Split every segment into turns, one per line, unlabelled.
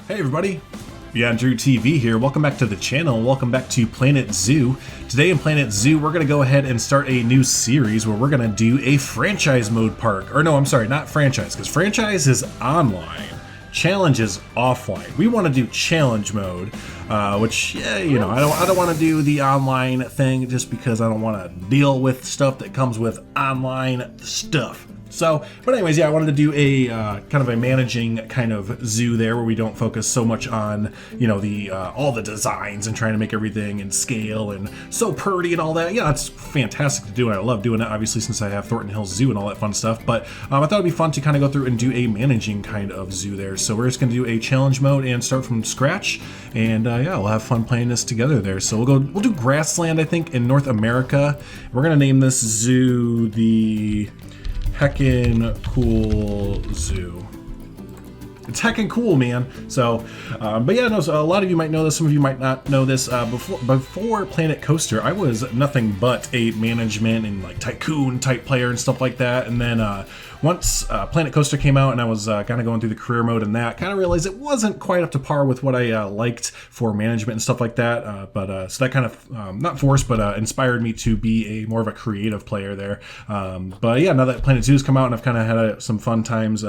Hey everybody, Beyond Drew TV here. Welcome back to the channel. Welcome back to Planet Zoo. Today in Planet Zoo, we're going to go ahead and start a new series where we're going to do a franchise mode park. Or no, I'm sorry, not franchise, because franchise is online. Challenge is offline. We want to do challenge mode, which, yeah, you know, I don't want to do the online thing just because I don't want to deal with stuff that comes with online stuff. So, but anyways, yeah, I wanted to do a kind of a managing kind of zoo there where we don't focus so much on, you know, the all the designs and trying to make everything in scale and so pretty and all that. Yeah, it's fantastic to do, and I love doing it, obviously, since I have Thornton Hills Zoo and all that fun stuff. But I thought it'd be fun to kind of go through and do a managing kind of zoo there. So we're just going to do a challenge mode and start from scratch, and yeah, we'll have fun playing this together there. So we'll do grassland, I think, in North America. We're going to name this zoo the Heckin' Cool Zoo. It's heckin' cool, man. So, but yeah, no, so a lot of you might know this, some of you might not know this. Before Planet Coaster, I was nothing but a management and like tycoon type player and stuff like that. And then once Planet Coaster came out and I was kind of going through the career mode and that, kind of realized it wasn't quite up to par with what I liked for management and stuff like that. So that kind of, not forced, but inspired me to be more of a creative player there. But yeah, now that Planet Zoo has come out and I've kind of had some fun times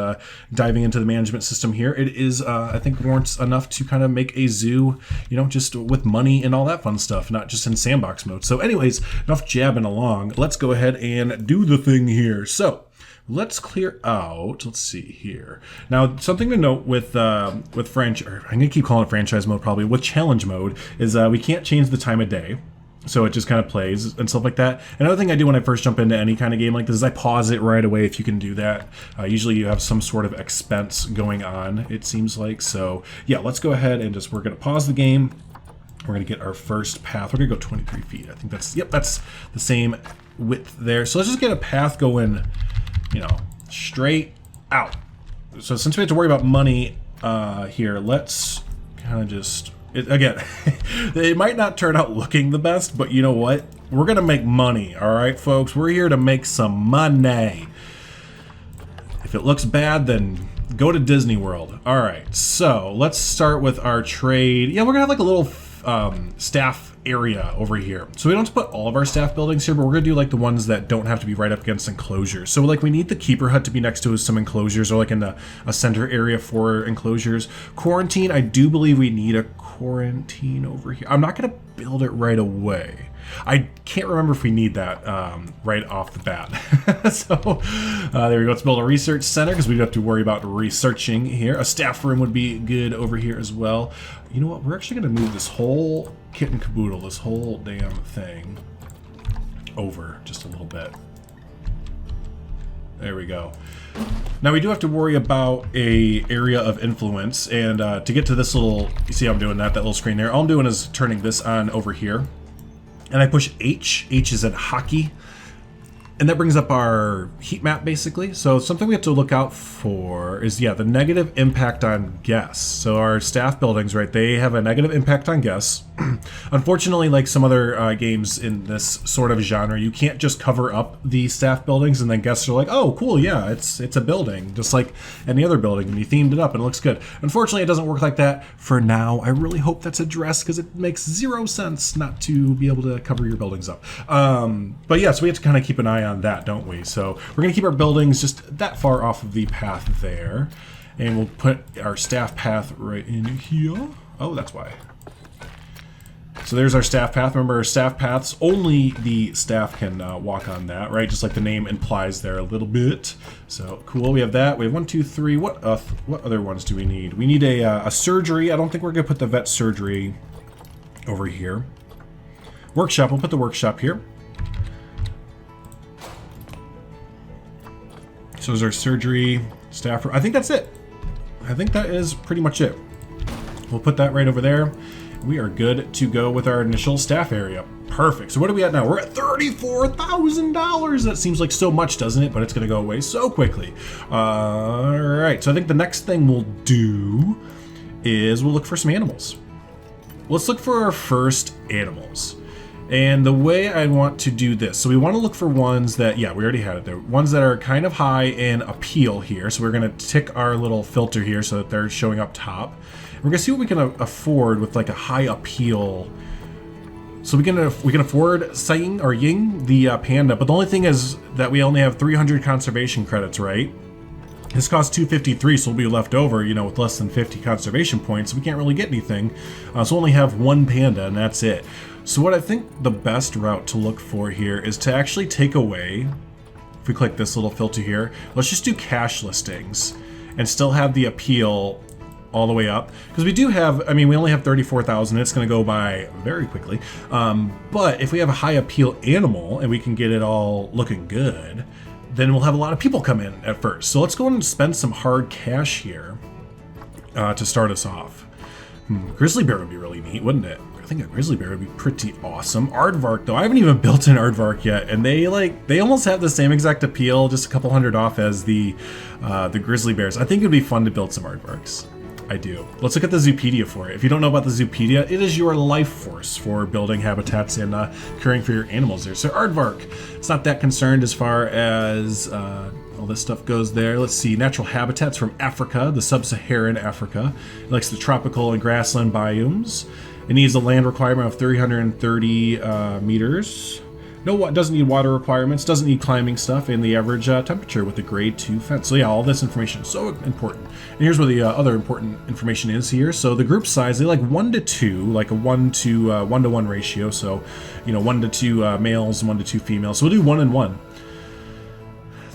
diving into the management system here, it is, I think, warrants enough to kind of make a zoo, you know, just with money and all that fun stuff, not just in sandbox mode. So anyways, enough jabbing along. Let's go ahead and do the thing here. So let's clear out, let's see here. Now, something to note with French, or I'm gonna keep calling it franchise mode probably, with challenge mode, is we can't change the time of day. So it just kind of plays and stuff like that. Another thing I do when I first jump into any kind of game like this is I pause it right away if you can do that. Usually you have some sort of expense going on, it seems like. So yeah, let's go ahead and we're gonna pause the game. We're gonna get our first path. We're gonna go 23 feet. I think that's the same width there. So let's just get a path going, you know, straight out. So since we have to worry about money here, let's kind of just, again, it might not turn out looking the best, but you know what? We're gonna make money, all right, folks? We're here to make some money. If it looks bad, then go to Disney World. All right, so let's start with our trade. Yeah, we're gonna have like a little staff area over here. So we don't have to put all of our staff buildings here, but we're gonna do like the ones that don't have to be right up against enclosures. So like we need the keeper hut to be next to some enclosures, or like in a center area for enclosures. Quarantine, I do believe we need a quarantine over here. I'm not gonna build it right away. I can't remember if we need that right off the bat. So there we go. Let's build a research center because we don't have to worry about researching here. A staff room would be good over here as well. You know what? We're actually going to move this whole kit and caboodle, this whole damn thing over just a little bit. There we go. Now we do have to worry about a area of influence, and to get to this little, you see how I'm doing that little screen there? All I'm doing is turning this on over here. And I push H. H is in hockey. And that brings up our heat map, basically. So something we have to look out for is, yeah, the negative impact on guests. So our staff buildings, right, they have a negative impact on guests. Unfortunately, like some other games in this sort of genre, you can't just cover up the staff buildings and then guests are like, oh, cool, yeah, it's a building, just like any other building, and you themed it up and it looks good. Unfortunately, it doesn't work like that for now. I really hope that's addressed because it makes zero sense not to be able to cover your buildings up. But yeah, so we have to kind of keep an eye on that, don't we? So we're going to keep our buildings just that far off of the path there, and we'll put our staff path right in here. Oh, that's why. So there's our staff path. Remember, our staff paths, only the staff can walk on that, right? Just like the name implies there a little bit. So cool, we have that. We have 1, 2, 3. What other ones do we need? We need a surgery. I don't think we're gonna put the vet surgery over here. Workshop, we'll put the workshop here. So is our surgery staff room. I think that's it. I think that is pretty much it. We'll put that right over there. We are good to go with our initial staff area. Perfect. So what are we at now? We're at $34,000. That seems like so much, doesn't it? But it's going to go away so quickly. All right. So I think the next thing we'll do is we'll look for some animals. Let's look for our first animals. And the way I want to do this, so we want to look for ones that, yeah, we already had it there. Ones that are kind of high in appeal here. So we're going to tick our little filter here so that they're showing up top. And we're going to see what we can afford with like a high appeal. So we can afford Saying or Ying, the panda, but the only thing is that we only have 300 conservation credits, right? This costs 253, so we'll be left over, you know, with less than 50 conservation points. We can't really get anything, so we'll only have one panda, and that's it. So what I think the best route to look for here is to actually take away, if we click this little filter here, let's just do cash listings and still have the appeal all the way up. Because we do have, I mean, we only have 34,000. It's going to go by very quickly. But if we have a high appeal animal and we can get it all looking good, then we'll have a lot of people come in at first. So let's go and spend some hard cash here to start us off. Grizzly bear would be really neat, wouldn't it? I think a grizzly bear would be pretty awesome. Aardvark, though, I haven't even built an Aardvark yet, and they almost have the same exact appeal, just a couple hundred off as the grizzly bears. I think it'd be fun to build some Aardvarks. I do. Let's look at the Zoopedia for it. If you don't know about the Zoopedia, it is your life force for building habitats and caring for your animals there. So Aardvark, it's not that concerned as far as all this stuff goes there. Let's see, natural habitats from Africa, the sub-Saharan Africa. It likes the tropical and grassland biomes. It needs a land requirement of 330 meters. No, doesn't need water requirements, doesn't need climbing stuff, and the average temperature with the grade 2 fence. So yeah, all this information is so important. And here's where the other important information is here. So the group size, they like 1 to 2, like a 1 to 1 ratio. So, you know, 1 to 2 males, 1 to 2 females. So we'll do 1 and 1.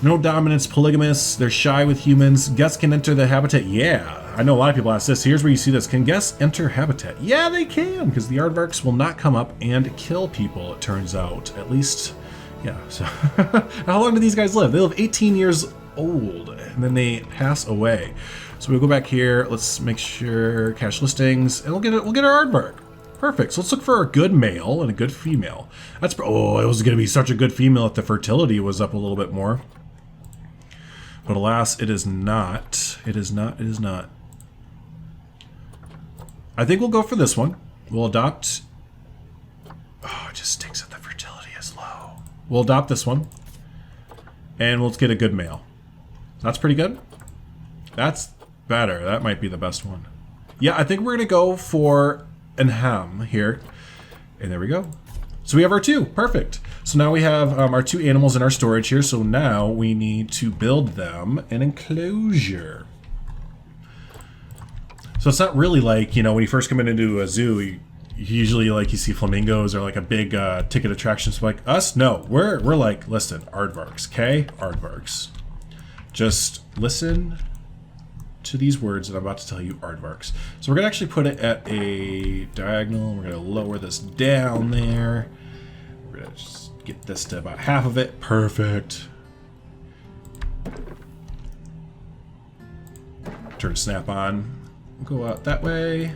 No dominance, polygamous, they're shy with humans. Guests can enter the habitat. Yeah, I know a lot of people ask this. Here's where you see this. Can guests enter habitat? Yeah, they can, because the Aardvarks will not come up and kill people, it turns out. At least, yeah. So how long do these guys live? They live 18 years old, and then they pass away. So we'll go back here. Let's make sure cash listings, and we'll get our Aardvark. Perfect. So let's look for a good male and a good female. That's, oh, it was going to be such a good female if the fertility was up a little bit more. But alas, it is not. It is not. It is not. I think we'll go for this one. We'll adopt. Oh, it just stinks that the fertility is low. We'll adopt this one. And let's get a good male. That's pretty good. That's better. That might be the best one. Yeah, I think we're going to go for an ham here. And there we go. So we have our 2. Perfect. So now we have our 2 animals in our storage here. So now we need to build them an enclosure. So it's not really like, you know, when you first come into a zoo, you usually like you see flamingos or like a big ticket attraction. So like us, no, we're like, listen, Aardvarks, okay? Aardvarks. Just listen to these words that I'm about to tell you, Aardvarks. So we're gonna actually put it at a diagonal. We're gonna lower this down there. We're gonna just get this to about half of it. Perfect. Turn snap on. Go out that way.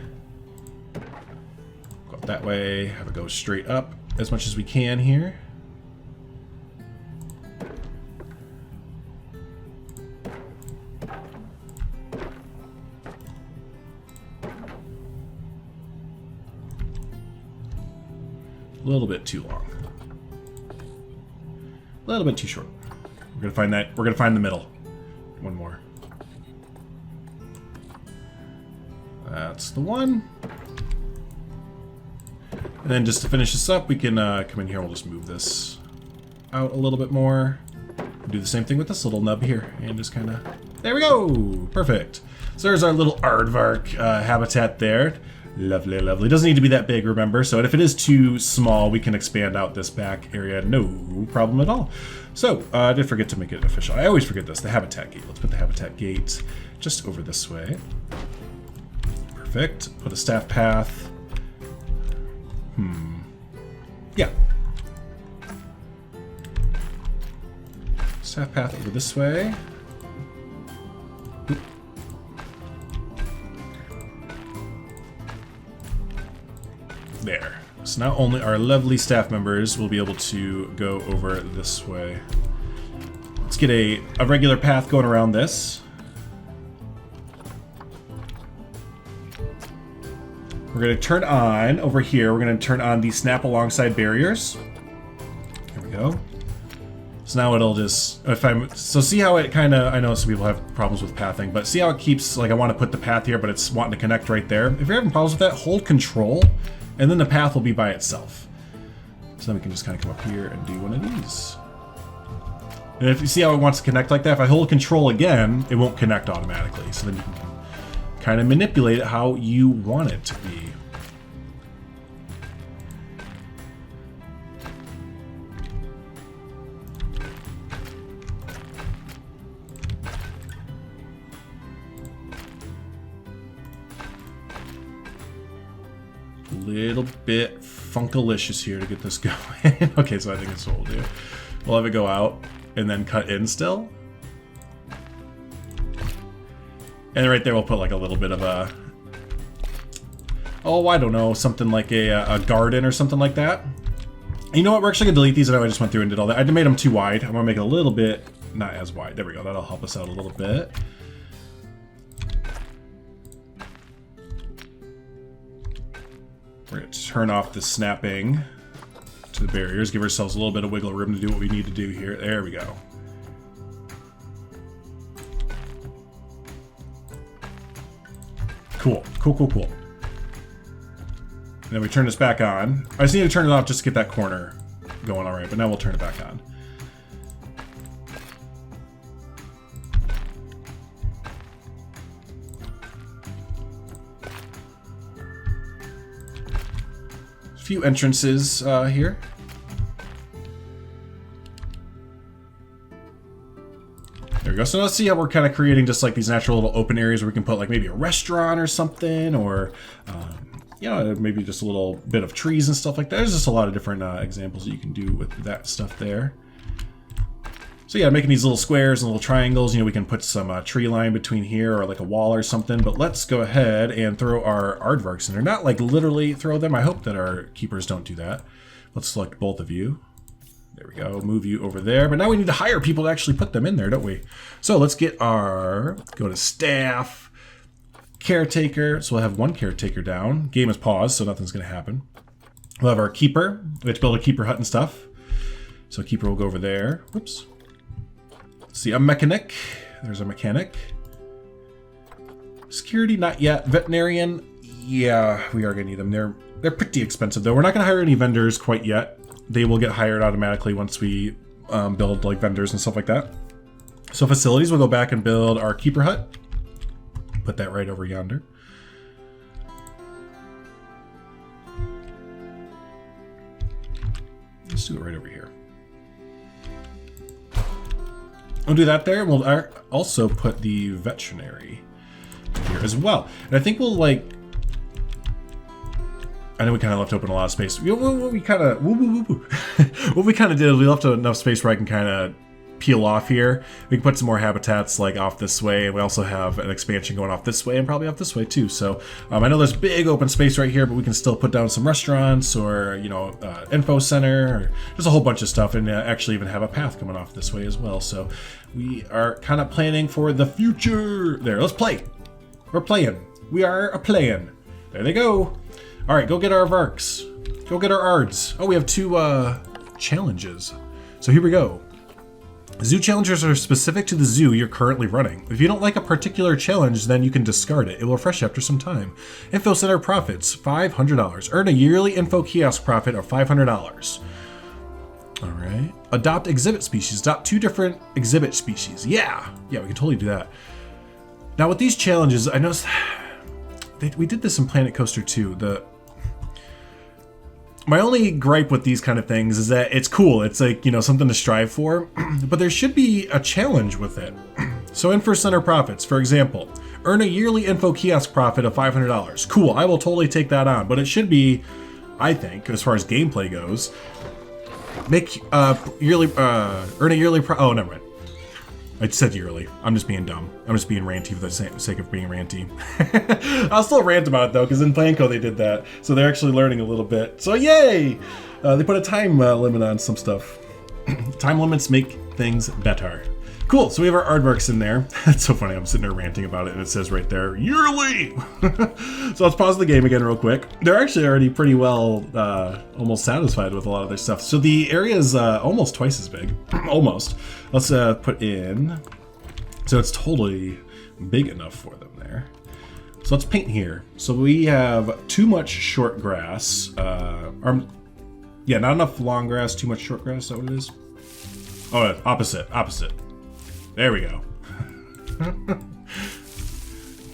Go out that way. Have it go straight up as much as we can here. A little bit too long. A little bit too short. We're gonna find that. We're gonna find the middle. One more. That's the one. And then just to finish this up, we can come in here. We'll just move this out a little bit more. Do the same thing with this little nub here, and just kind of. There we go. Perfect. So there's our little Aardvark habitat there. Lovely, lovely. Doesn't need to be that big, remember? So if it is too small, we can expand out this back area. No problem at all. So I did forget to make it official. I always forget this. The habitat gate. Let's put the habitat gate just over this way. Perfect. Put a staff path. Yeah. Staff path over this way. There. So now only our lovely staff members will be able to go over this way. Let's get a regular path going around this. We're going to turn on, over here, we're going to turn on the snap alongside barriers. There we go. So now it'll just, so see how it kind of, I know some people have problems with pathing, but see how it keeps, like I want to put the path here, but it's wanting to connect right there. If you're having problems with that, hold control, and then the path will be by itself. So then we can just kind of come up here and do one of these. And if you see how it wants to connect like that, if I hold control again, it won't connect automatically. So then you can kind of manipulate it how you want it to be. Little bit funkalicious here to get this going. Okay, so I think that's what we'll do. We'll have it go out and then cut in still. And right there we'll put like a little bit of a, oh, I don't know, something like a garden or something like that. You know what, we're actually gonna delete these. I know I just went through and did all that. I made them too wide. I'm gonna make it a little bit, not as wide. There we go, that'll help us out a little bit. We're going to turn off the snapping to the barriers, give ourselves a little bit of wiggle room to do what we need to do here. There we go. Cool, cool, cool, cool. And then we turn this back on. I just need to turn it off just to get that corner going all right, but now we'll turn it back on. Few entrances here. There we go. So let's see how we're kind of creating just like these natural little open areas where we can put like maybe a restaurant or something, or you know, maybe just a little bit of trees and stuff like that. There's just a lot of different examples that you can do with that stuff there. So yeah, making these little squares and little triangles, you know, we can put some tree line between here or like a wall or something, but let's go ahead and throw our aardvarks in there. Not like literally throw them. I hope that our keepers don't do that. Let's select both of you. There we go, move you over there. But now we need to hire people to actually put them in there, don't we? So let's get our, go to staff, caretaker. So we'll have one caretaker down. Game is paused, so nothing's gonna happen. We'll have our keeper. We have to build a keeper hut and stuff. So keeper will go over there. Whoops. See, a mechanic. There's a mechanic. Security, not yet. Veterinarian, yeah, we are gonna need them. They're pretty expensive though. We're not gonna hire any vendors quite yet. They will get hired automatically once we build like vendors and stuff like that. So facilities, we'll go back and build our keeper hut. Put that right over yonder. Let's do it right over here. We'll do that there. We'll also put the veterinary here as well. And I think we'll like, I know we kind of left open a lot of space. What we kind of, what we kind of did is we left enough space where I can kind of peel off here. We can put some more habitats like off this way, and we also have an expansion going off this way and probably off this way too. So I know there's big open space right here, but we can still put down some restaurants or, you know, info center, or just a whole bunch of stuff, and actually even have a path coming off this way as well. So we are kind of planning for the future. There, let's play. We're playing. We are a playing. There they go. All right, go get our Varks. Go get our Ards. Oh, we have 2 challenges. So here we go. Zoo challenges are specific to the zoo you're currently running. If you don't like a particular challenge, then you can discard it. It will refresh after some time. Info Center profits, $500. Earn a yearly info kiosk profit of $500. All right. Adopt exhibit species. Adopt 2 different exhibit species. Yeah, we can totally do that. Now with these challenges, I noticed we did this in Planet Coaster too. My only gripe with these kind of things is that it's cool. It's like, you know, something to strive for, but there should be a challenge with it. So Info Center profits, for example, earn a yearly info kiosk profit of $500. Cool, I will totally take that on, but it should be, I think, as far as gameplay goes, make earn a yearly oh, never mind. I said yearly. I'm just being dumb. I'm just being ranty for the sake of being ranty. I'll still rant about it though, because in Planco they did that. So they're actually learning a little bit. So yay! They put a time limit on some stuff. Time limits make things better. Cool, so we have our aardvarks in there. That's so funny, I'm sitting there ranting about it and it says right there, yearly! So let's pause the game again real quick. They're actually already pretty well, almost satisfied with a lot of their stuff. So the area is almost twice as big. Almost. Let's put in, so it's totally big enough for them there. So let's paint here. So we have too much short grass. Yeah, not enough long grass, too much short grass, is that what it is? Oh, opposite. There we go.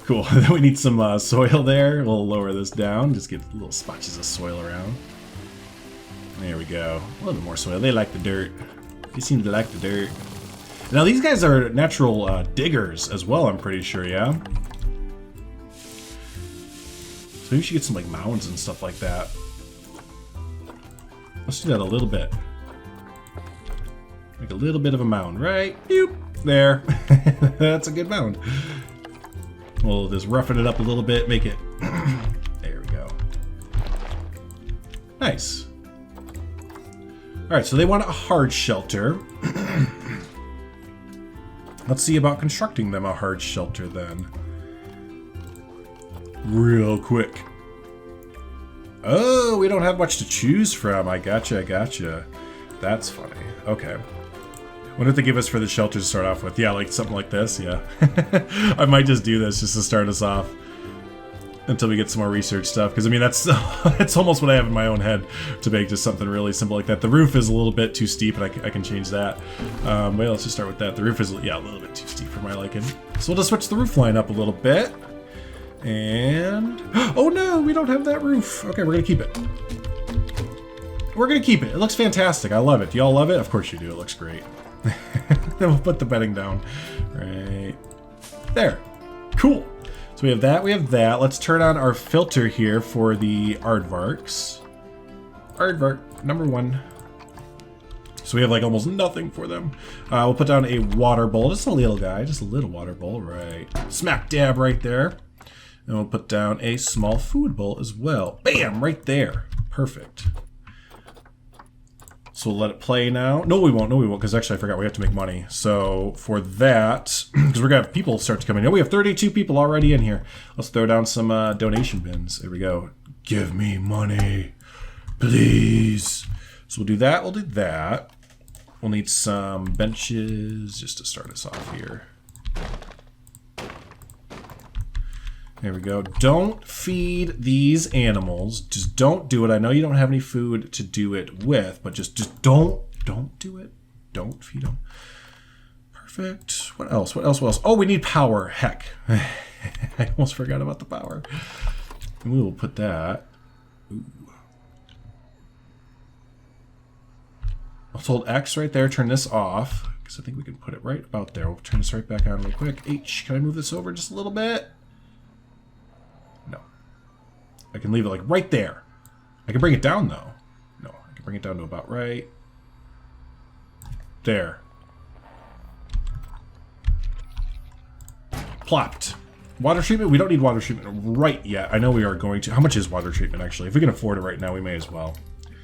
Cool. Then we need some soil there. We'll lower this down. Just get little spotches of soil around. There we go. A little bit more soil. They like the dirt. They seem to like the dirt. Now these guys are natural diggers as well, I'm pretty sure, yeah? So we should get some like mounds and stuff like that. Let's do that a little bit. Make a little bit of a mound, right? Boop. There. That's a good mound. We'll just roughen it up a little bit, make it... There we go. Nice. Alright, so they want a hard shelter. Let's see about constructing them a hard shelter then. Real quick. Oh, we don't have much to choose from. I gotcha. That's funny. Okay. What did they give us for the shelter to start off with? Yeah, like something like this, yeah. I might just do this just to start us off until we get some more research stuff. Because, I mean, that's almost what I have in my own head to make just something really simple like that. The roof is a little bit too steep, and I can change that. But let's just start with that. The roof is, yeah, a little bit too steep for my liking. So we'll just switch the roof line up a little bit. And... oh no, we don't have that roof. Okay, we're gonna keep it. We're gonna keep it. It looks fantastic. I love it. Do y'all love it? Of course you do. It looks great. Then we'll put the bedding down. Right there. Cool. So we have that. We have that. Let's turn on our filter here for the aardvarks. Aardvark number 1. So we have like almost nothing for them. We'll put down a water bowl. Just a little guy. Just a little water bowl. Right. Smack dab right there. And we'll put down a small food bowl as well. Bam! Right there. Perfect. So we'll let it play now. No, we won't, because actually I forgot we have to make money. So for that, because we're going to have people start to come in. Oh, we have 32 people already in here. Let's throw down some donation bins. There we go. Give me money, please. So we'll do that, we'll do that. We'll need some benches just to start us off here. There we go. Don't feed these animals. Just don't do it. I know you don't have any food to do it with, but just don't do it. Don't feed them. Perfect. What else? Oh, we need power. Heck. I almost forgot about the power. And we will put that. Ooh. Let's hold X right there. Turn this off, because I think we can put it right about there. We'll turn this right back on real quick. H, can I move this over just a little bit? No. I can leave it like right there. I can bring it down though. No, I can bring it down to about right there. Plopped. Water treatment? We don't need water treatment right yet. I know we are going to. How much is water treatment actually? If we can afford it right now, we may as well.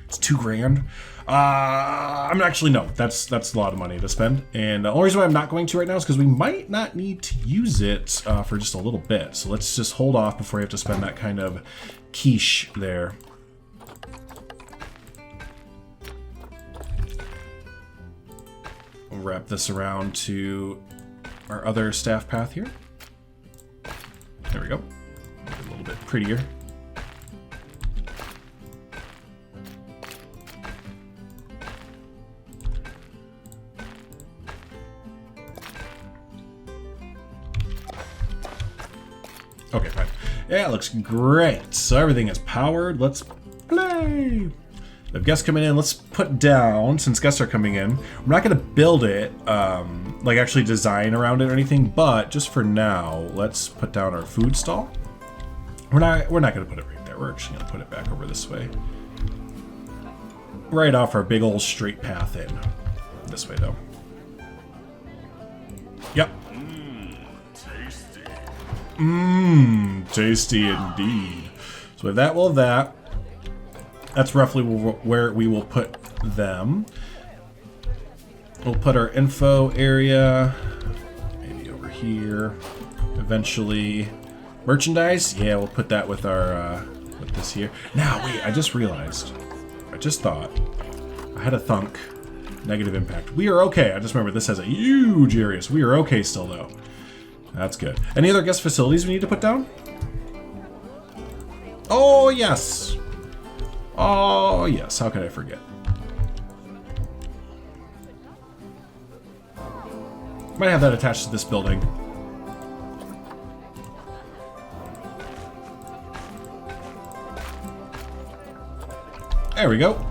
It's $2,000. I'm actually, no, that's a lot of money to spend. And the only reason why I'm not going to right now is because we might not need to use it for just a little bit. So let's just hold off before we have to spend that kind of quiche there. We'll wrap this around to our other staff path here. There we go. Make it a little bit prettier. Okay, fine. Yeah, it looks great. So everything is powered. Let's play. We have guests coming in. Let's put down, since guests are coming in, we're not going to build it, like actually design around it or anything, but just for now, let's put down our food stall. We're not going to put it right there. We're actually going to put it back over this way. Right off our big old straight path in. This way, though. Yep. Tasty indeed. So with that, we'll have that. That's roughly where we will put them. We'll put our info area maybe over here. Eventually, merchandise. Yeah, we'll put that with our with this here. Now, wait, I just realized. I just thought. I had a thunk. Negative impact. We are okay. I just remember this has a huge area, so we are okay still, though. That's good. Any other guest facilities we need to put down? Oh, yes. Oh, yes. How could I forget? Might have that attached to this building. There we go.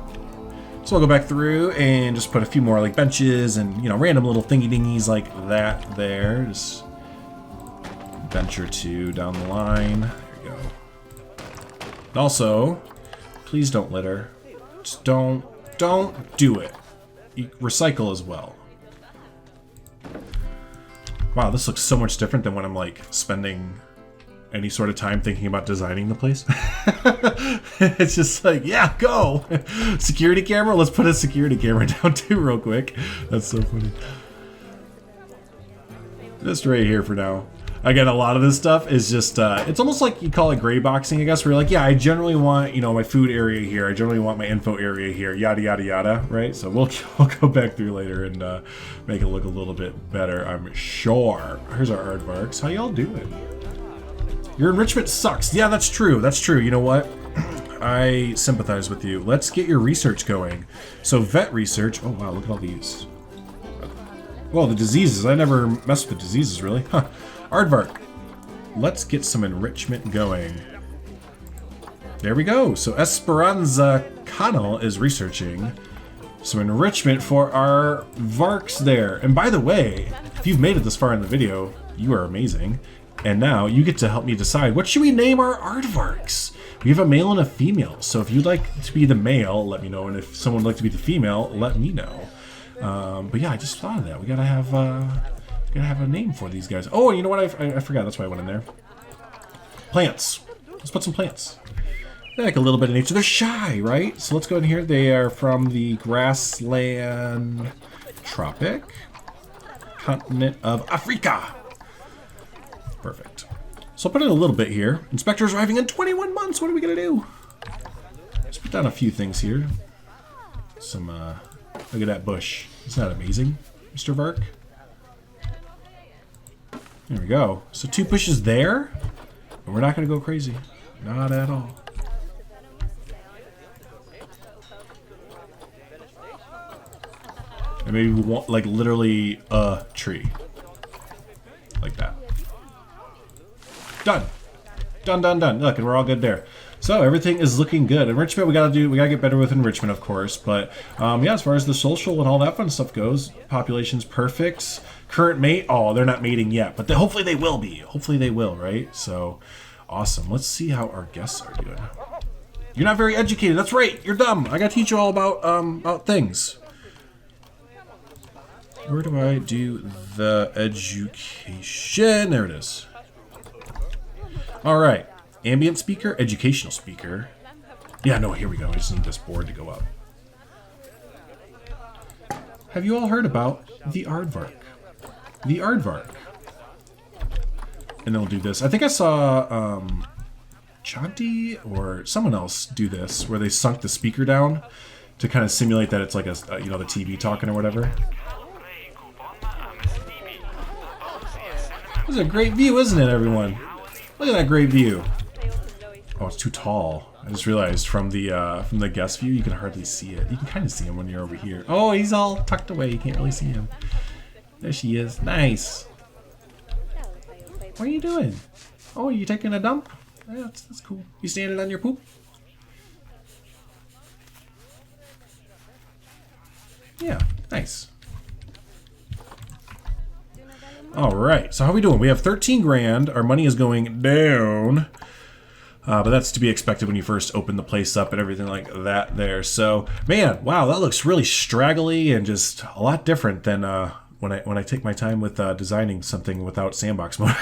So we'll go back through and just put a few more like benches and, you know, random little thingy dingies like that there. Just bench or two down the line. There you go. And also, please don't litter. Just don't do it. You recycle as well. Wow, this looks so much different than when I'm like spending any sort of time thinking about designing the place. It's just like, yeah, go! Security camera? Let's put a security camera down too real quick. That's so funny. Just right here for now. Again, a lot of this stuff is just, it's almost like you call it gray boxing, I guess, where you're like, yeah, I generally want, you know, my food area here. I generally want my info area here, yada, yada, yada, right? So we'll go back through later and make it look a little bit better, I'm sure. Here's our Aardvarks. How y'all doing? Your enrichment sucks. Yeah, that's true. That's true. You know what? I sympathize with you. Let's get your research going. So vet research. Oh, wow. Look at all these. Well, the diseases. I never messed with the diseases, really. Huh. Aardvark. Let's get some enrichment going. There we go. So Esperanza Connell is researching some enrichment for our Varks there. And by the way, if you've made it this far in the video, you are amazing. And now you get to help me decide, what should we name our Aardvarks? We have a male and a female. So if you'd like to be the male, let me know. And if someone would like to be the female, let me know. But yeah, I just thought of that. We gotta have a name for these guys. Oh, you know what? I forgot. That's why I went in there. Plants. Let's put some plants. They like a little bit of nature. They're shy, right? So let's go in here. They are from the grassland tropic continent of Africa. Perfect. So I'll put in a little bit here. Inspector's arriving in 21 months. What are we gonna do? Let's put down a few things here. Some, look at that bush. Isn't that amazing, Mr. Vark? There we go. So 2 pushes there, and we're not gonna go crazy. Not at all. And maybe we want, like, literally a tree. Like that. Done. Done, done, done. Look, and we're all good there. So everything is looking good. Enrichment, we gotta get better with enrichment, of course. But yeah, as far as the social and all that fun stuff goes, population's perfect. Current mate, oh, they're not mating yet, but hopefully they will be. Hopefully they will, right? So awesome. Let's see how our guests are doing. You're not very educated. That's right. You're dumb. I gotta teach you all about things. Where do I do the education? There it is. All right. Ambient speaker, educational speaker. Yeah, no, here we go. I just need this board to go up. Have you all heard about the Aardvark? The Aardvark. And then we'll do this. I think I saw Chanti or someone else do this, where they sunk the speaker down to kind of simulate that it's like a you know, the TV talking or whatever. This is a great view, isn't it, everyone? Look at that great view. Oh, it's too tall. I just realized from the guest view, you can hardly see it. You can kind of see him when you're over here. Oh, he's all tucked away. You can't really see him. There she is. Nice. What are you doing? Oh, are you taking a dump? Yeah, that's cool. You standing on your poop? Yeah, nice. All right, so how are we doing? We have 13 grand. Our money is going down. But that's to be expected when you first open the place up and everything like that there. So, man, wow, that looks really straggly and just a lot different than when I take my time with designing something without sandbox mode,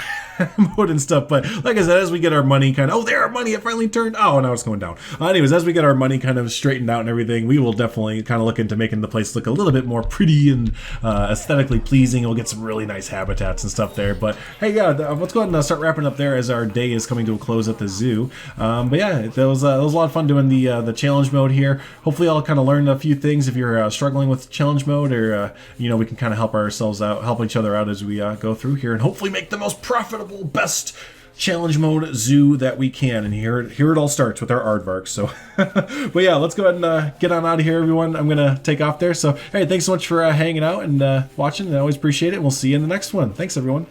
mode and stuff. But like I said, as we get our money kind of, oh, there, our money, it finally turned. Oh, now it's going down. Anyways, as we get our money kind of straightened out and everything, we will definitely kind of look into making the place look a little bit more pretty and aesthetically pleasing. We'll get some really nice habitats and stuff there. But hey, yeah, let's go ahead and start wrapping up there as our day is coming to a close at the zoo. But yeah, it was a lot of fun doing the challenge mode here. Hopefully, I'll kind of learn a few things if you're struggling with challenge mode, or you know, we can kind of help ourselves out, help each other out as we go through here, and hopefully make the most profitable, best challenge mode zoo that we can. And here it all starts with our Aardvark. So, but yeah, let's go ahead and get on out of here, everyone. I'm gonna take off there. So, hey, thanks so much for hanging out and watching. I always appreciate it. We'll see you in the next one. Thanks, everyone.